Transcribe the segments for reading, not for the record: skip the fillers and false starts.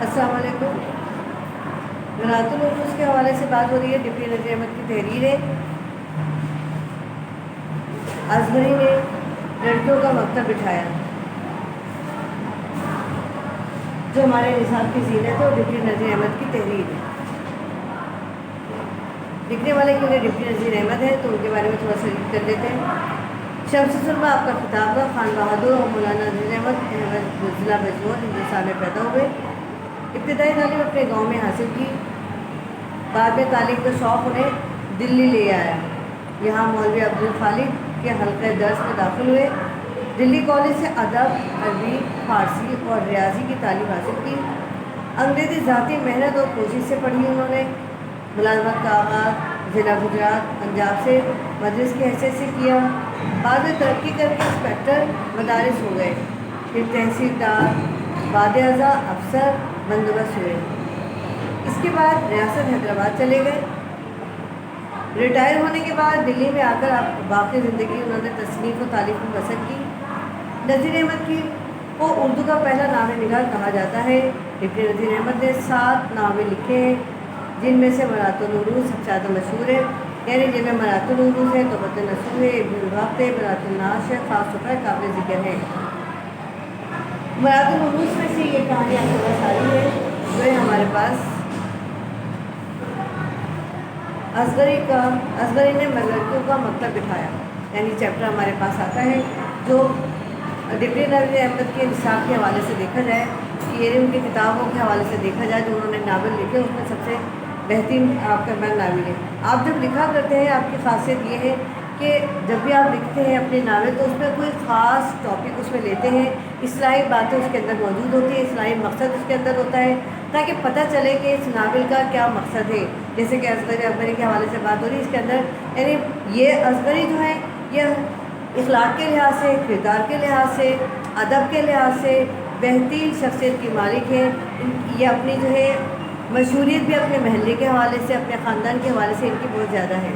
السلام علیکم۔ جنات العروس کے حوالے سے بات ہو رہی ہے۔ ڈپٹی نذیر احمد کی تحریر ہے۔ اصغری نے لڑکیوں کا مکتب بٹھایا، جو ہمارے نصاب کی زینت ہے، اور ڈپٹی نذیر احمد کی تحریر ہے۔ لکھنے والے کے لیے ڈپٹی نذیر احمد ہے، تو ان کے بارے میں تھوڑا سا ریڈ کر لیتے ہیں۔ شمس سلمہ آپ کا خطاب تھا۔ خان بہادر اور مولانا نذیر احمد ضلع بجنور ہندوستان میں پیدا ہوئے۔ ابتدائی تعلیم اپنے گاؤں میں حاصل کی، بعد میں تعلیم کا شوق انہیں دلی لے آیا۔ یہاں مولوی عبدالخالق کے حلقہ درس میں داخل ہوئے۔ دلی کالج سے ادب، عربی، فارسی اور ریاضی کی تعلیم حاصل کی۔ انگریزی ذاتی محنت اور کوشش سے پڑھی انہوں نے۔ ملازمت کا آغاز ضلع گجرات پنجاب سے مدرس کی حیثیت سے کیا۔ بعد میں ترقی کر کے انسپکٹر مدارس ہو گئے، پھر تحصیلدار، بعد ازاں افسر بندوبست ہوئے۔ اس کے بعد ریاست حیدرآباد چلے گئے۔ ریٹائر ہونے کے بعد دلی میں آ کر باقی زندگی انہوں نے تصنیف و تالیف میں بسر کی۔ نذیر احمد کو اردو کا پہلا ناول نگار کہا جاتا ہے۔ ڈپٹی نذیر احمد نے 7 ناول لکھے ہیں، جن میں سے منارۃ العروس سب سے زیادہ مشہور ہے، یعنی جن میں منارۃ العروس ہے، تحفۃ النصوح ہے، ابن الوقت ہے، برات الناس ہے، خاص طور پر قابل ذکر ہے۔ منارۃ العروس میں سے یہ کہانی آپ کو ساری ہے، جو ہے ہمارے پاس اصغری نے لڑکیوں کا مکتب بٹھایا، یعنی چیپٹر ہمارے پاس آتا ہے، جو ڈپٹی نذیر احمد کے نصاب کے حوالے سے دیکھا جائے، یہ ان کی کتابوں کے حوالے سے دیکھا جائے جو انہوں نے ناول لکھے، اس میں سب سے بہترین آپ کا ناول ہے۔ آپ جب لکھا کرتے ہیں، آپ کی خاصیت یہ ہے کہ جب بھی آپ لکھتے ہیں اپنے ناول، تو اس میں کوئی خاص ٹاپک اس میں لیتے ہیں، اصلاحی باتیں اس کے اندر موجود ہوتی ہیں، اصلاحی مقصد اس کے اندر ہوتا ہے، تاکہ پتہ چلے کہ اس ناول کا کیا مقصد ہے۔ جیسے کہ اصغری کے حوالے سے بات ہو رہی ہے، اس کے اندر یعنی یہ اصغری جو ہے، یہ اخلاق کے لحاظ سے، کردار کے لحاظ سے، ادب کے لحاظ سے بہترین شخصیت کی مالک ہے۔ یہ اپنی جو ہے مشہوریت بھی اپنے محلے کے حوالے سے، اپنے خاندان کے حوالے سے ان کی بہت زیادہ ہے۔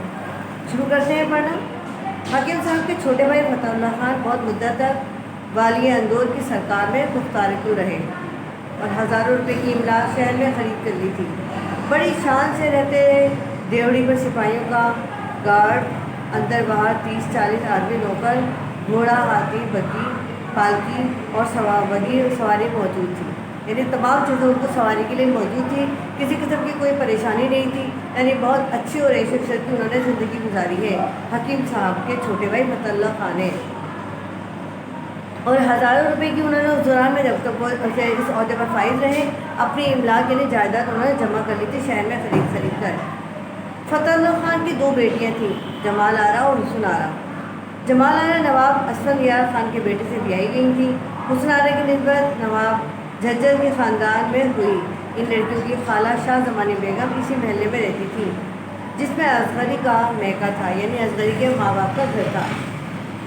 شروع کرتے ہیں پڑھنا۔ حکیم صاحب کے چھوٹے بھائی فتح اللہ خان بہت مدت تک والی اندور کی سرکار میں مختار کیوں رہے، اور ہزاروں روپے کی املاک شہر میں خرید کر لی تھی۔ بڑی شان سے رہتے رہے۔ دیوڑی پر سپاہیوں کا گارڈ، اندر باہر 30-40 آدمی نوکر، گھوڑا، ہاتھی، بگھی، پالکی اور سواری موجود تھی، یعنی تمام چیزوں کو سواری کے لیے موجود تھی۔ کسی قسم کی کوئی پریشانی نہیں تھی، یعنی بہت اچھی اور عیش و عشرت کی انہوں نے زندگی گزاری ہے۔ حکیم صاحب کے چھوٹے بھائی فتح اللہ خان ہیں، اور ہزاروں روپے کی انہوں نے اس دوران میں جب تک اس عہدے پر فائز رہے، اپنی املاک یعنی جائیداد انہوں نے جمع کر لی تھی شہر میں خرید کر۔ فتح اللہ خان کی 2 بیٹیاں تھیں، جمال آرا اور حسن آرا۔ جمال آرا نواب اسفند یار خان کے بیٹے سے بیائی گئی تھی۔ حسن آرا کی نسبت نواب جھجر کے خاندان میں ہوئی۔ ان لڑکیوں کی خالہ شاہ زمانی بیگم اسی محلے میں رہتی تھی، جس میں اصغری کا میکہ تھا، یعنی اصغری کے ماں باپ کا گھر تھا۔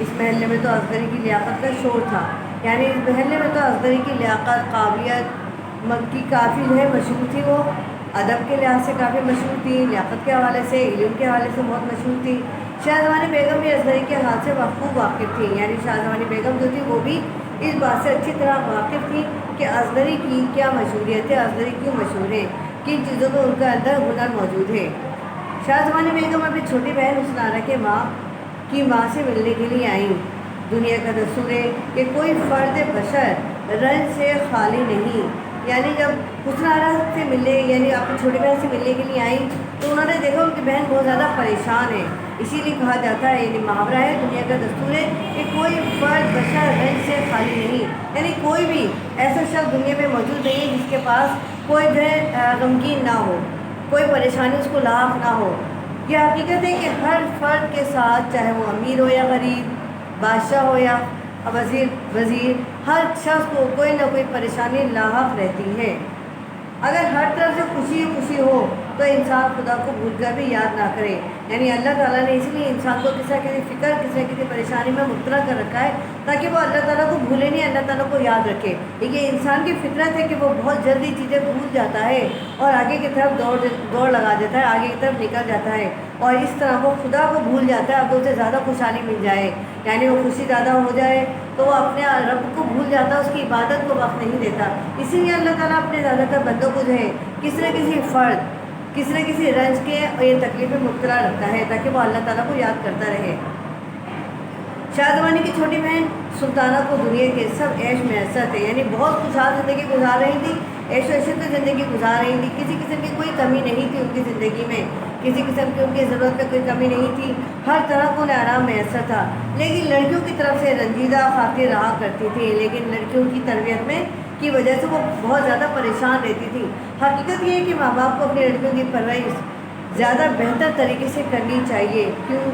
اس محلے میں تو اصغری کی لیاقت کا شور تھا، یعنی اس محلے میں تو اصغری کی لیاقت، قابلیت کی کافی جو ہے مشہور تھی۔ وہ ادب کے لحاظ سے کافی مشہور تھی، لیاقت کے حوالے سے، علم کے حوالے سے بہت مشہور تھی۔ شاہ زمانی بیگم بھی اصغری کے حال سے خوب واقف تھی، یعنی شاہ زمانی بیگم جو تھی وہ بھی اس بات سے اچھی طرح واقف تھی کہ اصغری کی کیا مشہوریت ہے، اصغری کیوں مشہور ہے، کن چیزوں میں ان کے اندر ہنر موجود ہے۔ شاہ زمانی بیگم اپنی چھوٹی بہن حسن آرا کی ماں سے ملنے کے لیے آئیں۔ دنیا کا دستور ہے کہ کوئی فرد بشر رنج سے خالی نہیں، یعنی جب حسن آرا سے ملنے، یعنی اپنی چھوٹی بہن سے ملنے کے لیے آئیں، تو انہوں نے دیکھا ان کی بہن بہت زیادہ پریشان ہے۔ اسی لیے کہا جاتا ہے، یعنی محاورہ ہے، دنیا کا دستور ہے کہ کوئی فرد بشر رنج سے خالی نہیں، یعنی کوئی بھی ایسا شخص دنیا میں موجود نہیں ہے جس کے پاس کوئی جو ہے غمگین نہ ہو، کوئی پریشانی اس کو لاحق نہ ہو۔ یہ حقیقت ہے کہ ہر فرد کے ساتھ، چاہے وہ امیر ہو یا غریب، بادشاہ ہو یا وزیر، ہر شخص کو کوئی نہ کوئی پریشانی لاحق رہتی ہے۔ اگر ہر طرف سے خوشی ہو تو انسان خدا کو بھول کر بھی یاد نہ کرے، یعنی اللہ تعالیٰ نے اس لیے انسان کو کسی نہ کسی فکر، کسی نہ کسی پریشانی میں مبتلا کر رکھا ہے، تاکہ وہ اللہ تعالیٰ کو بھولے نہیں، اللہ تعالیٰ کو یاد رکھے۔ یہ انسان کی فطرت ہے کہ وہ بہت جلدی چیزیں بھول جاتا ہے اور آگے کی طرف دوڑ لگا دیتا ہے، آگے کی طرف نکل جاتا ہے۔ اور اس طرح وہ خدا کو بھول جاتا ہے. اب اسے زیادہ خوشحالی مل جائے, یعنی وہ خوشی زیادہ ہو جائے, تو وہ اپنے رب کو بھول جاتا ہے, اس کی عبادت کو وقت نہیں دیتا. اسی لیے اللہ تعالیٰ اپنے زیادہ تر بندوں کو جو ہے کسی نہ کسی فرد, کسی نہ کسی رنج کے اور یہ تکلیف میں مبتلا رکھتا ہے, تاکہ وہ اللہ تعالیٰ کو یاد کرتا رہے. شاہ زمانی کی چھوٹی بہن سلطانہ کو دنیا کے سب عیش میسر تھے, یعنی بہت خوشحال زندگی گزار رہی تھی, عیش و عشرت کی زندگی گزار رہی تھی. کسی قسم کی کوئی کمی نہیں تھی ان کی زندگی میں, کسی قسم کی ان کی ضرورت میں کوئی کمی نہیں تھی, ہر طرح کو انہیں آرام میسر تھا. لیکن لڑکیوں کی طرف سے رنجیدہ خاطر رہا کرتی تھی, لیکن لڑکیوں کی تربیت میں کی وجہ سے وہ بہت زیادہ پریشان رہتی تھی. حقیقت یہ ہے کہ ماں باپ کو اپنی لڑکیوں کی پرورش زیادہ بہتر طریقے سے کرنی چاہیے, کیوں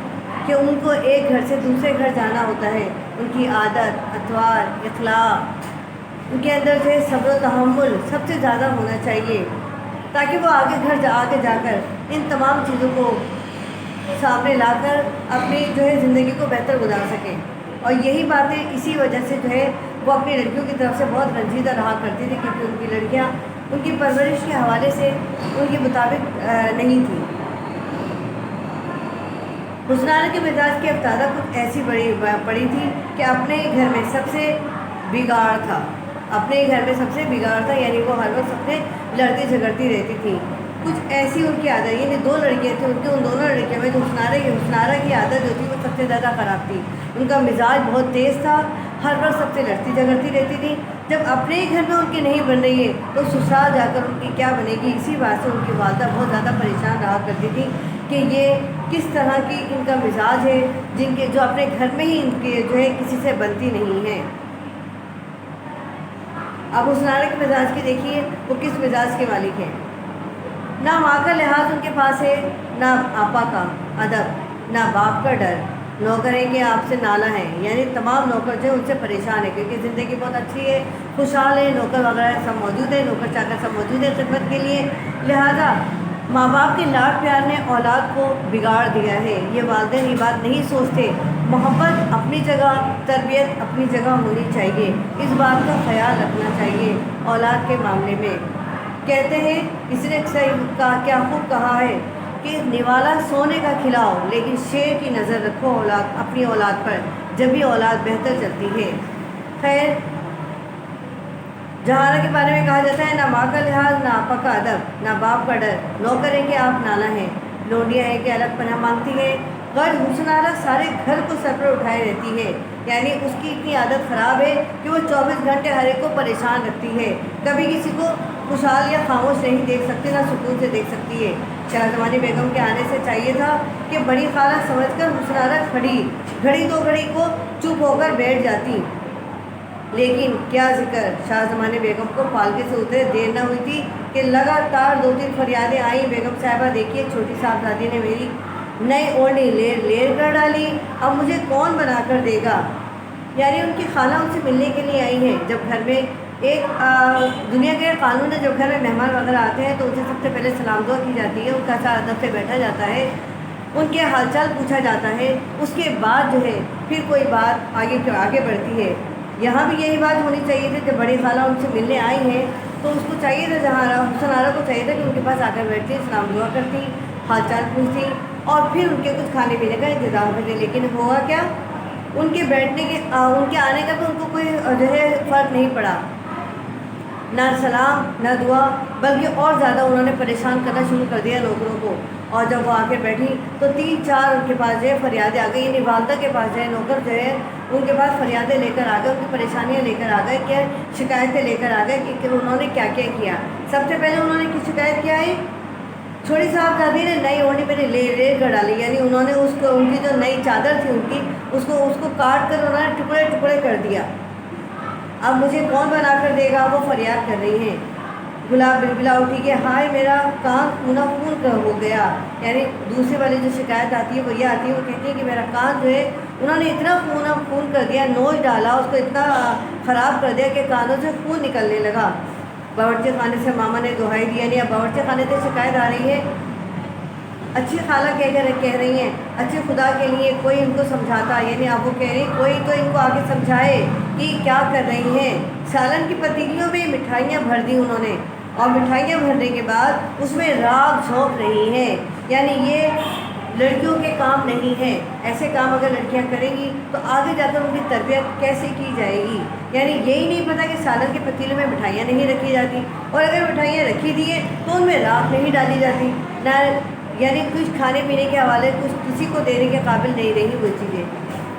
کہ ان کو ایک گھر سے دوسرے گھر جانا ہوتا ہے. ان کی عادت, اطوار, اخلاق, ان کے اندر جو ہے صبر و تحمل سب سے زیادہ ہونا چاہیے, تاکہ وہ آگے جا کر ان تمام چیزوں کو سامنے لا کر اپنی جو ہے زندگی کو بہتر گزار سکیں. اور یہی باتیں اسی وجہ سے جو ہے وہ اپنی لڑکیوں کی طرف سے بہت رنجیدہ رہا کرتی تھی, کیونکہ ان کی لڑکیاں ان کی پرورش کے حوالے سے ان کے مطابق نہیں تھیں. حسنانہ کے مزاج کی افتادہ کچھ ایسی پڑی تھی کہ اپنے گھر میں سب سے بگاڑ تھا, یعنی وہ ہر وقت سب سے لڑتی جھگڑتی رہتی تھی. کچھ ایسی ان کی عادت, یعنی 2 لڑکیاں تھیں, ان دونوں لڑکیوں میں جو حسنانہ کی عادت جو تھی وہ سب سے زیادہ خراب تھی. ان کا مزاج بہت تیز تھا, ہر وقت سب سے لڑتی جھگڑتی رہتی تھی. جب اپنے ہی گھر میں ان کی نہیں بن رہی ہے تو سسرال جا کر ان کی کیا بنے گی. اسی بات سے ان کی والدہ بہت زیادہ پریشان رہا کرتی تھی کہ یہ کس طرح کی ان کا مزاج ہے, جو اپنے گھر میں ہی ان کے جو ہے کسی سے بنتی نہیں ہے. اب حسنانہ کے مزاج کی دیکھیے وہ کس مزاج کے مالک ہیں. نہ ماں کا لحاظ ان کے پاس ہے, نہ آپا کا ادب, نہ باپ کا ڈر. نوکر ہے کہ آپ سے نالا ہے, یعنی تمام نوکر جو ہے ان سے پریشان ہے, کیونکہ زندگی بہت اچھی ہے, خوشحال ہے, نوکر وغیرہ سب موجود ہے, نوکر چاکر سب موجود ہے خدمت کے لیے. لہذا ماں باپ کے لاڈ پیار نے اولاد کو بگاڑ دیا ہے. یہ والدین یہ بات نہیں سوچتے. محبت اپنی جگہ, تربیت اپنی جگہ ہونی چاہیے. اس بات کا خیال رکھنا چاہیے اولاد کے معاملے میں. کہتے ہیں کسی نے کیا خوب کہا ہے کہ نوالا سونے کا کھلاؤ, لیکن شیر کی نظر رکھو اپنی اولاد پر, جب بھی اولاد بہتر چلتی ہے. خیر, جہانہ کے بارے میں کہا جاتا ہے نہ ماں کا لحاظ, نہ آپا کا ادب, نہ باپ کا ڈر. نوکر ہے کہ آپ نانا ہیں, لونڈیاں ہیں کہ الگ پناہ مانگتی ہے. غرض حسنانہ سارے گھر کو سر پر اٹھائے رہتی ہے, یعنی اس کی اتنی عادت خراب ہے کہ وہ 24 گھنٹے ہر ایک کو پریشان رکھتی ہے. کبھی کسی کو خوشحال یا خاموش نہیں دیکھ سکتی, نہ سکون سے دیکھ سکتی ہے. شاہ زمانی بیگم کے آنے سے چاہیے تھا کہ بڑی خالہ سمجھ کر حسنانہ گھڑی 2 گھڑی کو چپ ہو کر بیٹھ جاتی, لیکن کیا ذکر, شاہ زمانی بیگم کو پالکے سے اترے دیر نہ ہوئی تھی کہ لگاتار 2-3 فریادیں آئیں. بیگم صاحبہ دیکھیے, چھوٹی صاحبزادی نے میری نئی اوڑھنی لیر کر ڈالی, اب مجھے کون بنا کر دے گا. یعنی ان کی خالہ ان سے ملنے کے لیے آئی ہیں. جب گھر میں ایک دنیا کے قانون ہے, جب گھر میں مہمان وغیرہ آتے ہیں تو ان سے سب سے پہلے سلام دعا کی جاتی ہے, ان کا ساتھ ادب سے بیٹھا جاتا ہے, ان کے حال چال پوچھا جاتا ہے. اس کے بعد جو ہے پھر کوئی بات آگے بڑھتی ہے. یہاں بھی یہی بات ہونی چاہیے تھی. جب بڑی خالہ ان سے ملنے آئی ہیں تو اس کو چاہیے تھا, حسنانہ کو چاہیے تھا کہ ان کے پاس آ کر بیٹھتی, سلام دعا کرتی, حال چال پوچھتی اور پھر ان کے کچھ کھانے پینے کا انتظام کرتی. لیکن ہوا کیا, ان کے آنے کا تو ان کو کوئی جو ہے فرق نہیں پڑا, نہ سلام نہ دعا, بلکہ اور زیادہ انہوں نے پریشان کرنا شروع کر دیا نوکروں کو. اور جب وہ آ کے بیٹھی تو 3-4 ان کے پاس جو ہے فریادیں آ گئی, یعنی والدہ کے پاس جو ہے نوکر جو ہے ان کے پاس فریادیں لے کر آ گئے, ان کی پریشانیاں لے کر آ گئے, کہ شکایتیں لے کر آ گئے کہ انہوں نے کیا کیا. سب سے پہلے انہوں نے کی شکایت کیا ہے, چھوٹی صاحبزادی نے نئی اوڑھنی میری لیر کر ڈالی, یعنی انہوں نے ان کی جو نئی چادر تھی ان کی اس کو کاٹ کر انہوں نے ٹکڑے کر دیا. اب مجھے کون بنا کر دے گا, وہ فریاد کر رہی ہیں. گلاب بلبلا اٹھی کہ ہائے میرا کان خونا خون ہو گیا. یعنی دوسری والی جو شکایت آتی ہے وہ یہ آتی ہے, وہ کہتی ہے کہ میرا کان جو ہے انہوں نے اتنا خون کر دیا, نوچ ڈالا, اس کو اتنا خراب کر دیا کہ کانوں سے خون نکلنے لگا. باورچی خانے سے ماما نے دہائی دی, یعنی اب باورچی خانے سے شکایت آ رہی ہے. اچھی خالہ کہہ رہی ہیں اچھے خدا کے لیے کوئی ان کو سمجھاتا, یعنی اب وہ کہہ رہی ہیں کوئی تو ان کو آگے سمجھائے کہ کیا کر رہی ہیں. سالن کی پتیلیوں میں مٹھائیاں بھر دی انہوں نے, اور مٹھائیاں بھرنے کے بعد اس میں راگ جھونک رہی ہیں. یعنی یہ لڑکیوں کے کام نہیں ہے. ایسے کام اگر لڑکیاں کریں گی تو آگے جا کر ان کی تربیت کیسے کی جائے گی. یعنی یہی نہیں پتہ کہ سالن کے پتیلے میں مٹھائیاں نہیں رکھی جاتی، اور اگر مٹھائیاں رکھی دی ہیں تو ان میں راکھ نہیں ڈالی جاتی، نہ یعنی کچھ کھانے پینے کے حوالے کچھ کسی کو دینے کے قابل نہیں رہی وہ چیزیں.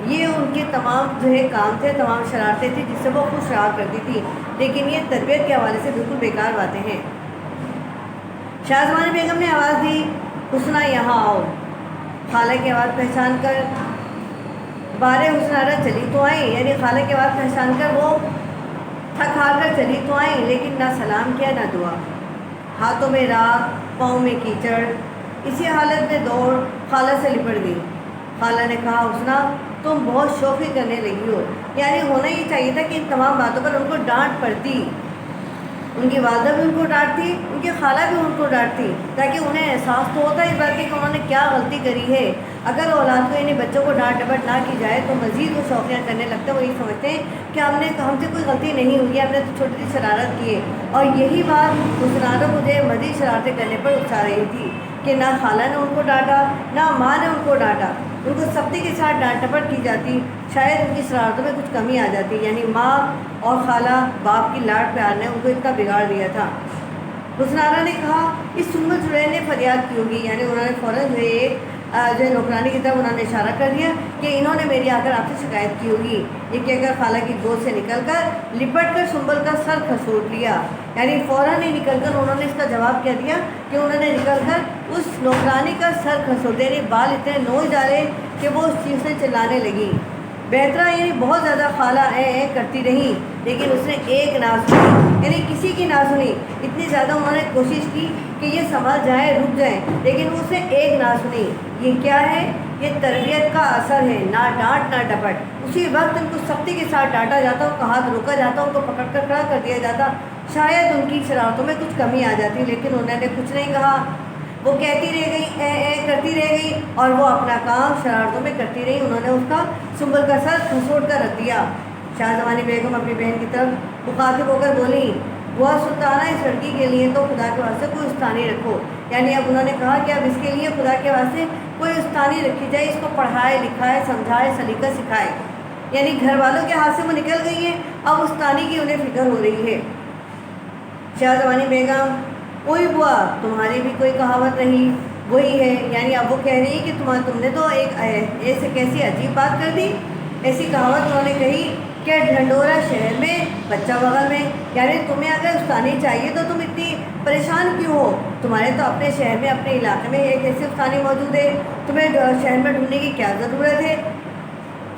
یہ ان کے تمام جو ہے کام تھے، تمام شرارتیں تھیں جس سے وہ خوش رہا کرتی تھی. لیکن یہ تربیت کے حوالے سے بالکل بیکار باتیں ہیں. شاہ زمانی بیگم نے آواز دی، حسنہ یہاں آؤ. خالہ کی آواز پہچان کر بارے حسنارہ چلی تو آئیں، یعنی خالہ کی آواز پہچان کر وہ تھک ہار کر چلی تو آئیں، لیکن نہ سلام کیا نہ دعا. ہاتھوں میں راکھ، پاؤں میں کیچڑ. اسی حالت میں دوڑ خالہ سے لپٹ گئی. خالہ نے کہا، حسنہ تم بہت شوخی کرنے لگی ہو. یعنی ہونا یہ چاہیے تھا کہ ان تمام باتوں پر ان کو ڈانٹ پڑتی. ان کی والدہ بھی ان کو ڈانٹتی، ان کی خالہ بھی ان کو ڈانٹتی، تاکہ انہیں احساس تو ہوتا اس بات کہ انہوں نے کیا غلطی کری ہے. اگر اولاد کو یعنی بچوں کو ڈانٹ ڈپٹ نہ کی جائے تو مزید وہ شوخیاں کرنے لگتے ہیں. وہ یہ سمجھتے ہیں کہ ہم سے کوئی غلطی نہیں ہوئی ہے، ہم نے تو چھوٹی سی شرارت کی ہے. اور یہی بات حسنارہ مجھے مزید شرارتیں کرنے پر اکسا رہی تھی کہ نہ خالہ نے ان کو ڈانٹا نہ ماں نے ان کو ڈانٹا. ان کو سختی کے ساتھ ڈانٹ ڈپٹ کی جاتی، شاید ان کی شرارتوں میں کچھ کمی آ جاتی. یعنی ماں اور خالہ باپ کی لاڈ پیار نے ان کو اتنا بگاڑ دیا تھا. حسنارہ نے کہا، اس سنبل چڑیل نے فریاد کی ہوگی. یعنی انہوں نے فوراً جو ہے نوکرانی کی طرف انہوں نے اشارہ کر دیا کہ انہوں نے میری آ کر آپ سے شکایت کی ہوگی. یہ کہہ کر خالہ کی گود سے نکل کر لپٹ کر سنبل کا سر کھسوٹ لیا. یعنی فوراً ہی نکل کر انہوں نے اس کا جواب کیا دیا کہ انہوں نے نکل کر اس نوکرانی کا سر کھسوٹ، یعنی بال اتنے نوچ ڈالے کہ وہ اس چیز سے چلانے لگی. بہترا یعنی بہت زیادہ خالہ کرتی رہی، لیکن اس نے ایک نہ سنی، یعنی کسی کی نہ سنی. اتنی زیادہ انہوں نے کوشش کی کہ یہ سنبھل جائیں، رک جائیں، لیکن اس نے ایک نہ سنی. یہ کیا ہے؟ یہ تربیت کا اثر ہے. نہ ڈانٹ نہ ڈپٹ. اسی وقت ان کو سختی کے ساتھ ڈانٹا جاتا، ان کا ہاتھ روکا جاتا، ان کو پکڑ کر کھڑا کر دیا جاتا. شاید ان کی شرارتوں میں کچھ کمی آ جاتی، لیکن انہوں نے کچھ نہیں کہا. وہ کہتی رہ گئی، کرتی رہ گئی، اور وہ اپنا کام شرارتوں میں کرتی رہی. انہوں نے اس کا سنبل کا سر کھسوٹ کر رکھ دیا. شاہ زمانی بیگم اپنی بہن کی طرف مخاطب ہو کر بولی، وہ سلطانہ اس لڑکی کے لیے تو خدا کے واسطے کوئی استانی رکھو. یعنی اب انہوں نے کہا کہ اب اس کے لیے خدا کے واسطے کوئی استانی رکھی جائے، اس کو پڑھائے لکھائے سمجھائے سلیقہ سکھائے. یعنی گھر والوں کے ہاتھ سے وہ نکل گئی ہیں، اب استانی کی انہیں فکر ہو رہی ہے. شاہ زمانی بیگم، وہی بوا تمہاری بھی کوئی کہاوت نہیں، وہی ہے. یعنی اب وہ کہہ رہی ہے کہ تم نے تو ایک ایسے کیسی عجیب بات کر دی. ایسی کہاوت انہوں نے کہی کہ ڈھنڈورا شہر میں بچہ بغل میں. یعنی تمہیں اگر استانی چاہیے تو تم اتنی پریشان کیوں ہو؟ تمہارے تو اپنے شہر میں اپنے علاقے میں ایک ایسی استانی موجود ہے، تمہیں شہر میں ڈھونڈنے کی کیا ضرورت ہے؟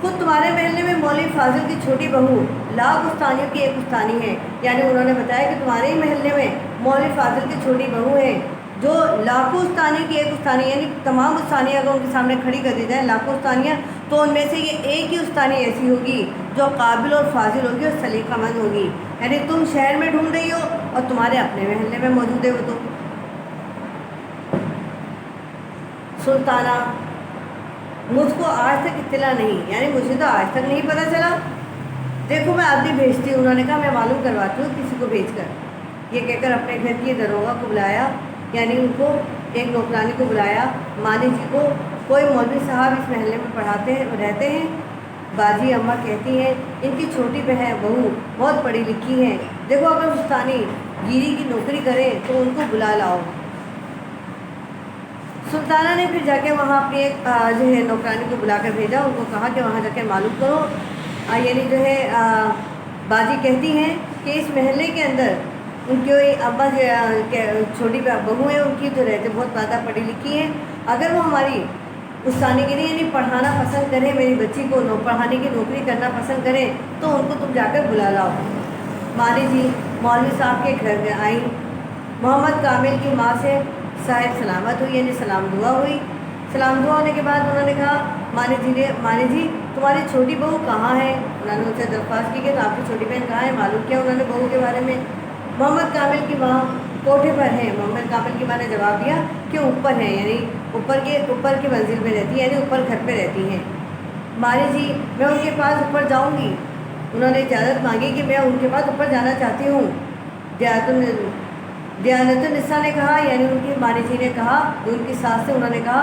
خود تمہارے محلے میں مولوی فاضل کی چھوٹی بہو لاکھ استانیوں کی ایک استانی ہے. یعنی انہوں نے بتایا کہ تمہارے ہی محلے میں مولوی فاضل کی چھوٹی بہو ہے جو لاکھوں استانی کی ایک استانی، یعنی تمام استانیاں اگر ان کے سامنے کھڑی کر دی جائیں لاکھوں استانیاں، تو ان میں سے یہ ایک ہی استانی ایسی ہوگی جو قابل اور فاضل ہوگی اور سلیقہ مند ہوگی. یعنی تم شہر میں ڈھونڈ رہی ہو اور تمہارے اپنے محلے میں موجود ہے وہ تو. سلطانہ، مجھ کو آج تک اطلاع نہیں، یعنی مجھے تو آج تک نہیں پتہ چلا. دیکھو میں آدمی بھیجتی ہوں. انہوں نے کہا میں معلوم کرواتی ہوں کسی کو بھیج کر. یہ کہہ کر اپنے گھر کی دروگا کو بلایا، یعنی ان کو ایک نوکرانی کو بلایا، مانی جی کو. کوئی مولوی صاحب اس محلے میں پڑھاتے ہیں رہتے ہیں. باجی اماں کہتی ہیں ان کی چھوٹی بہن بہو بہت پڑھی لکھی ہیں، دیکھو اگر استانی گیری کی نوکری کریں تو ان کو بلا لاؤ. سلطانہ نے پھر جا کے وہاں اپنی ایک جو ہے نوکرانی کو بلا کر بھیجا. ان کو کہا کہ وہاں جا کے معلوم کرو. یعنی جو ہے باجی کہتی ہیں کہ اس محلے کے اندر ان کی ابا جو چھوٹی بہو ہیں ان کی جو رہتے بہت زیادہ پڑھی لکھی ہیں، اگر وہ ہماری استانی کے لیے یعنی پڑھانا پسند کریں، میری بچی کو پڑھانے کی نوکری کرنا پسند کریں تو ان کو تم جا کر بلا لاؤ. مانی جی مولوی صاحب کے گھر میں آئیں. محمد کامل کی ماں سے صاحب سلامت ہوئی، یعنی سلام دعا ہوئی. سلام دعا ہونے کے بعد انہوں نے کہا مانی جی تمہاری چھوٹی بہو کہاں ہے؟ انہوں نے ان سے درخواست کی کہ آپ کی چھوٹی بہن کہاں ہے، معلوم کیا انہوں نے بہو کے بارے میں. محمد کامل کی ماں کوٹھے پر ہیں. محمد کامل کی ماں نے جواب دیا کہ اوپر ہیں، یعنی اوپر کی منزل پہ رہتی ہے، یعنی اوپر گھر پہ رہتی ہیں. مانی جی میں ان کے پاس اوپر جاؤں گی. انہوں نے اجازت مانگی کہ میں ان کے پاس اوپر جانا چاہتی ہوں. دیانت النساء نے کہا، یعنی ان کی مانی جی نے کہا، ان کی ساس سے انہوں نے کہا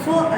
100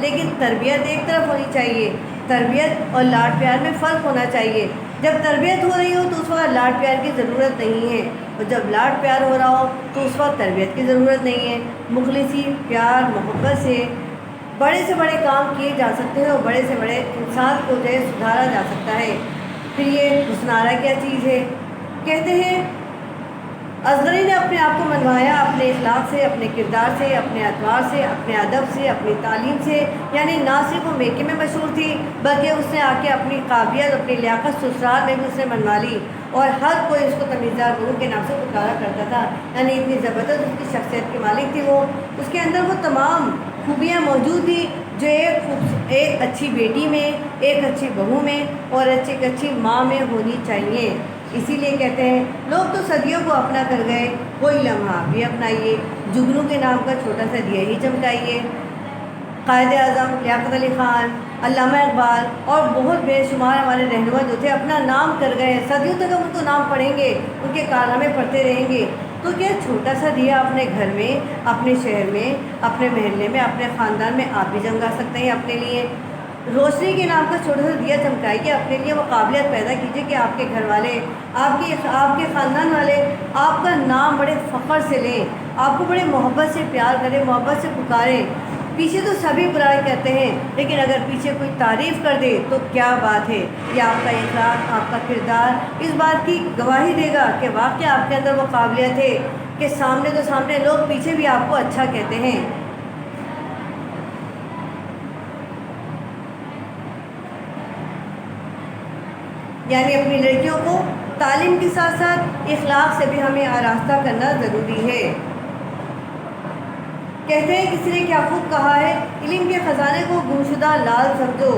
لیکن تربیت ایک طرف ہونی چاہیے. تربیت اور لاڈ پیار میں فرق ہونا چاہیے. جب تربیت ہو رہی ہو تو اس وقت لاڈ پیار کی ضرورت نہیں ہے، اور جب لاڈ پیار ہو رہا ہو تو اس وقت تربیت کی ضرورت نہیں ہے. مخلصی، پیار، محبت سے بڑے سے بڑے کام کیے جا سکتے ہیں اور بڑے سے بڑے انسان کو جو ہے سدھارا جا سکتا ہے. پھر یہ حسنارہ کیا چیز ہے؟ کہتے ہیں اصغری نے اپنے آپ کو منوایا اپنے اخلاق سے، اپنے کردار سے، اپنے اعتبار سے، اپنے ادب سے، اپنی تعلیم سے. یعنی نہ صرف وہ میکے میں مشہور تھی بلکہ اس نے آ کے اپنی قابلیت، اپنی لیاقت سسرال میں بھی اس نے منوا لی، اور ہر کوئی اس کو تمیزدار بہو کے نام سے پکارا کرتا تھا. یعنی اتنی زبردست اس کی شخصیت کی مالک تھی وہ. اس کے اندر وہ تمام خوبیاں موجود تھیں جو ایک اچھی بیٹی میں، ایک اچھی بہو میں اور ایک اچھی ماں میں ہونی چاہیے. اسی لیے کہتے ہیں لوگ تو صدیوں کو اپنا کر گئے، کوئی لمحہ آپ بھی اپنائیے. جگنو کے نام کا چھوٹا سا دیا ہی چمکائیے. قائد اعظم لیاقت علی خان، علامہ اقبال اور بہت بے شمار ہمارے رہنما جو تھے اپنا نام کر گئے ہیں. صدیوں تک ہم ان کو نام پڑھیں گے، ان کے کارنامے پڑھتے رہیں گے. تو کیا چھوٹا سا دیا اپنے گھر میں، اپنے شہر میں، اپنے محلے میں، اپنے خاندان میں آپ بھی جمگا سکتے ہیں اپنے لیے. روشنی کے نام کا چھوٹا سا دیا چمکائیے اپنے لیے. وہ قابلیت پیدا کیجیے کہ آپ کے گھر والے، آپ کے خاندان والے آپ کا نام بڑے فخر سے لیں، آپ کو بڑے محبت سے پیار کریں، محبت سے پکاریں. پیچھے تو سبھی برائی کہتے ہیں، لیکن اگر پیچھے کوئی تعریف کر دے تو کیا بات ہے. یہ آپ کا اخلاق، آپ کا کردار اس بات کی گواہی دے گا کہ واقعی آپ کے اندر وہ قابلیت ہے کہ سامنے تو سامنے لوگ پیچھے بھی آپ کو اچھا کہتے ہیں. یعنی اپنی لڑکیوں کو تعلیم کے ساتھ ساتھ اخلاق سے بھی ہمیں آراستہ کرنا ضروری ہے. کہتے ہیں کسی نے کیا خوب کہا ہے، علم کے خزانے کو گمشدہ لال سمجھو،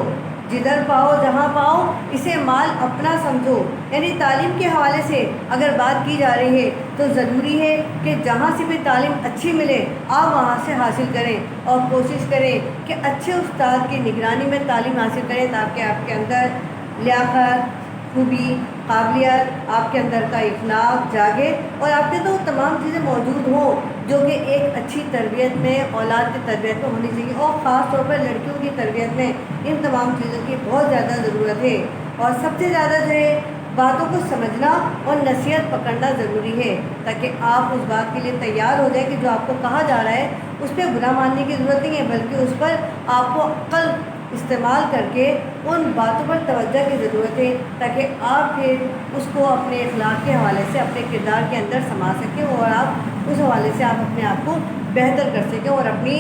جدھر پاؤ جہاں پاؤ اسے مال اپنا سمجھو. یعنی تعلیم کے حوالے سے اگر بات کی جا رہی ہے تو ضروری ہے کہ جہاں سے بھی تعلیم اچھی ملے آپ وہاں سے حاصل کریں، اور کوشش کریں کہ اچھے استاد کی نگرانی میں تعلیم حاصل کریں تاکہ آپ کے اندر لیاقت، خوبی، قابلیت، آپ کے اندر کا اخلاق جاگے اور آپ کے اندر وہ تمام چیزیں موجود ہوں جو کہ ایک اچھی تربیت میں، اولاد کی تربیت میں ہونی چاہیے. اور خاص طور پر لڑکیوں کی تربیت میں ان تمام چیزوں کی بہت زیادہ ضرورت ہے. اور سب سے زیادہ جو ہے باتوں کو سمجھنا اور نصیحت پکڑنا ضروری ہے تاکہ آپ اس بات کے لیے تیار ہو جائیں کہ جو آپ کو کہا جا رہا ہے اس پہ برا ماننے کی ضرورت نہیں ہے، بلکہ اس پر آپ کو عقل استعمال کر کے ان باتوں پر توجہ کی ضرورت ہے تاکہ آپ پھر اس کو اپنے اخلاق کے حوالے سے اپنے کردار کے اندر سما سکیں اور آپ اس حوالے سے آپ اپنے آپ کو بہتر کر سکیں اور اپنی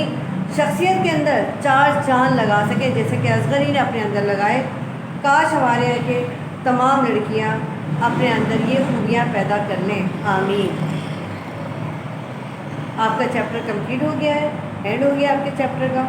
شخصیت کے اندر چار چاند لگا سکیں جیسے کہ اصغری نے اپنے اندر لگائے. کاش ہمارے یہاں کے تمام لڑکیاں اپنے اندر یہ خوبیاں پیدا کر لیں. آمین. آپ کا چیپٹر کمپلیٹ ہو گیا ہے، اینڈ ہو گیا آپ کے چیپٹر کا.